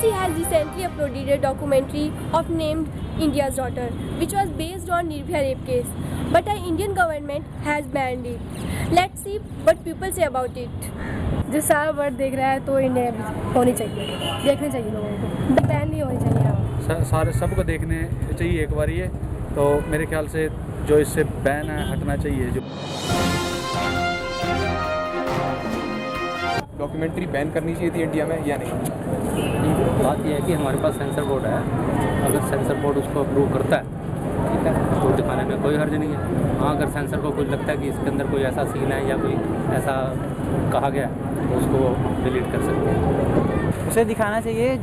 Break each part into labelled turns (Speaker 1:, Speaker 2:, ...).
Speaker 1: BBC has recently uploaded a documentary of named India's Daughter, which was based on Nirbhaya rape case. But our Indian government has banned it. Let's see what people say about it.
Speaker 2: जो सारा word देख रहा है तो India होनी चाहिए, देखने चाहिए लोगों को, बैन नहीं होनी चाहिए।
Speaker 3: सारे सबको देखने चाहिए एक बार ये, तो मेरे ख्याल से जो इससे बैन है हटना चाहिए। जो
Speaker 4: डॉक्यूमेंट्री बैन करनी चाहिए थी इंडिया में या नहीं?
Speaker 5: बात यह है कि हमारे पास सेंसर बोर्ड है, अगर सेंसर बोर्ड उसको अप्रूव करता है ठीक है तो दिखाने में कोई हर्ज नहीं है। हाँ, अगर सेंसर को कुछ लगता है कि इसके अंदर कोई ऐसा सीन है या कोई ऐसा कहा गया तो उसको डिलीट कर सकते हैं।
Speaker 6: उसे दिखाना चाहिए,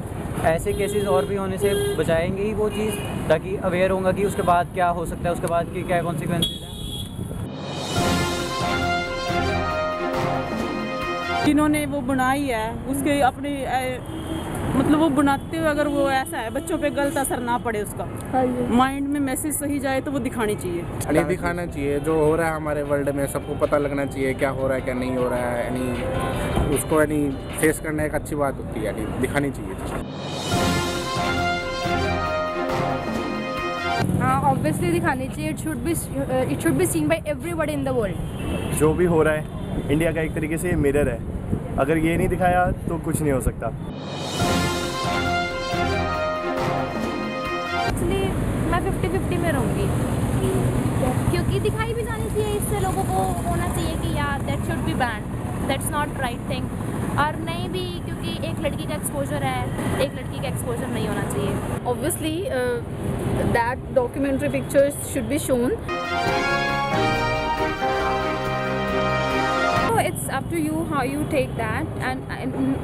Speaker 6: ऐसे केसेस और भी होने से बचाएंगे ही वो चीज़, ताकि अवेयर होगा कि उसके बाद क्या हो सकता है, उसके बाद की क्या कॉन्सिक्वेंसेस हैं।
Speaker 7: जिन्होंने वो बनाई है उसके अपने मतलब वो बनाते हुए अगर वो ऐसा है बच्चों पे गलत असर ना पड़े, उसका माइंड में मैसेज सही जाए तो वो दिखानी चाहिए।
Speaker 8: नहीं दिखाना चाहिए, जो हो रहा है हमारे वर्ल्ड में सबको पता लगना चाहिए क्या हो रहा है क्या नहीं हो रहा है, यानी उसको यानी फेस करना एक अच्छी बात होती है, यानी दिखानी चाहिए।
Speaker 2: हाँ, ऑब्वियसली दिखानी चाहिए। It should be seen by everybody in the world.
Speaker 9: जो भी हो रहा है इंडिया का एक तरीके से मिरर है, अगर ये नहीं दिखाया तो कुछ नहीं हो सकता।
Speaker 10: एक्चुअली मैं 50-50 में रहूँगी, क्योंकि दिखाई भी जानी चाहिए, इससे लोगों को होना चाहिए कि यार that should be ban, that's not right thing. और नहीं भी, क्योंकि एक लड़की का एक्सपोजर है, एक लड़की का एक्सपोजर नहीं होना चाहिए।
Speaker 2: Obviously, that documentary pictures should be shown.
Speaker 11: It's up to you how you take that, and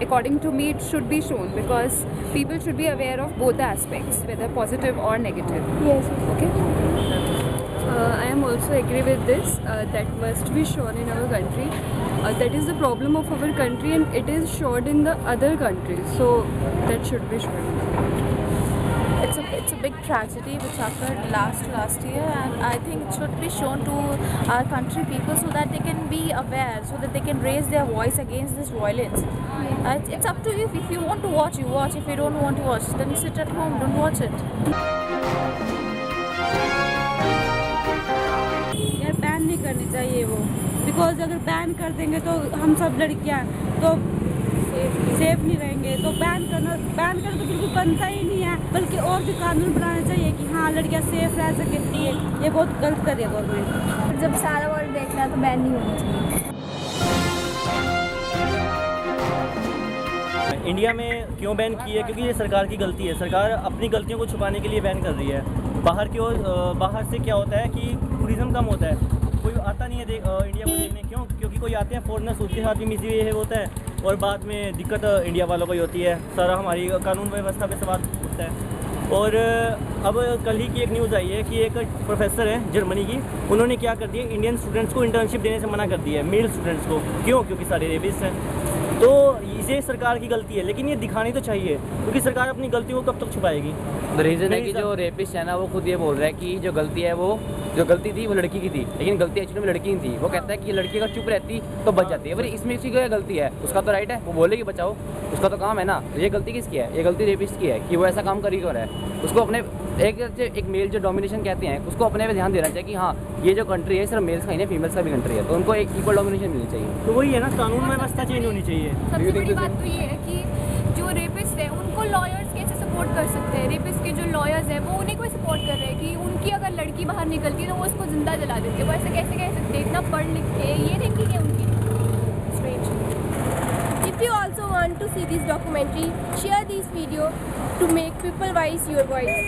Speaker 11: according to me it should be shown, because people should be aware of both the aspects, whether positive or negative.
Speaker 2: Yes.
Speaker 11: Okay.
Speaker 2: I am also agree with this. That must be shown in our country. That is the problem of our country, and it is shown in the other countries. So that should be shown.
Speaker 10: It's a big tragedy which occurred last year, and I think it should be shown to our country people so that they can be aware, so that they can raise their voice against this violence. It's up to you. If you want to watch, you watch. If you don't want to watch, then you sit at home, don't watch it.
Speaker 7: यार ban नहीं करनी चाहिए वो, because अगर ban कर देंगे तो हम सब लड़कियाँ तो सेफ नहीं रहेंगे। तो बैन करना तो बिल्कुल बनता ही नहीं है, बल्कि और भी कानून बनाना चाहिए कि हाँ लड़कियाँ सेफ रह सकती है। ये बहुत गलत कर रही है गवर्नमेंट।
Speaker 2: जब सारा वर्ल्ड देख रहा है तो बैन नहीं होना चाहिए।
Speaker 12: इंडिया में क्यों बैन की है? क्योंकि ये सरकार की गलती है। सरकार अपनी गलतियों को छुपाने के लिए बैन कर रही है। बाहर से क्या होता है कि टूरिज़्म कम होता है, कोई आता नहीं है इंडिया को देखने। क्यों? क्योंकि कोई आते हैं फॉरेनर्स, उसके साथ भी मिसबिहेव होता है और बाद में दिक्कत इंडिया वालों को ही होती है। सारा हमारी कानून व्यवस्था पे सवाल उठता है। और अब कल ही की एक न्यूज़ आई है कि एक प्रोफेसर है जर्मनी की, उन्होंने क्या कर दिया, इंडियन स्टूडेंट्स को इंटर्नशिप देने से मना कर दिया है, मेल स्टूडेंट्स को। क्यों? क्योंकि सारे रेपिस्ट हैं। तो ये सरकार की गलती है, लेकिन ये दिखानी तो चाहिए, क्योंकि सरकार अपनी गलतियों को कब तक छुपाएगी।
Speaker 6: द रीज़न है कि जो रेपिस्ट है ना वो खुद ये बोल रहा है कि जो गलती है वो जो गलती थी वो लड़की की थी, लेकिन गलती एक्चुअली में लड़की की थी। वो कहता है कि लड़की अगर चुप रहती तो बच जाती है। पर इसमें किसी की गलती है, उसका तो राइट है, वो बोले कि बचाओ, उसका तो काम है ना। ये गलती किसकी है? ये गलती रेपिस्ट की है कि वो ऐसा काम कर ही क्यों रहा है। उसको अपने एक मेल जो डोमिनेशन कहते हैं उसको अपने पे ध्यान देना चाहिए कि हाँ ये जो कंट्री है सिर्फ मेल्स का ही नहीं, फीमेल्स का भी कंट्री है, तो उनको एक इक्वल डोमिनेशन मिलनी चाहिए।
Speaker 12: तो वही है ना, कानून व्यवस्था चेंज होनी चाहिए।
Speaker 10: सबसे बड़ी बात तो ये है कि जो रेपिस्ट है उनको लॉयर्स कैसे सपोर्ट कर सकते हैं। रेपिस्ट के जो लॉयर्स हैं वो उन्हीं को सपोर्ट कर रहे हैं कि उनकी अगर लड़की बाहर निकलती है तो वो उसको जिंदा जला देते हैं। वो ऐसे कैसे कह सकते हैं? इतना पढ़ लिख के ये थिंकिंग है उनकी।
Speaker 1: If you also want to see this documentary, share this video to make people voice your voice.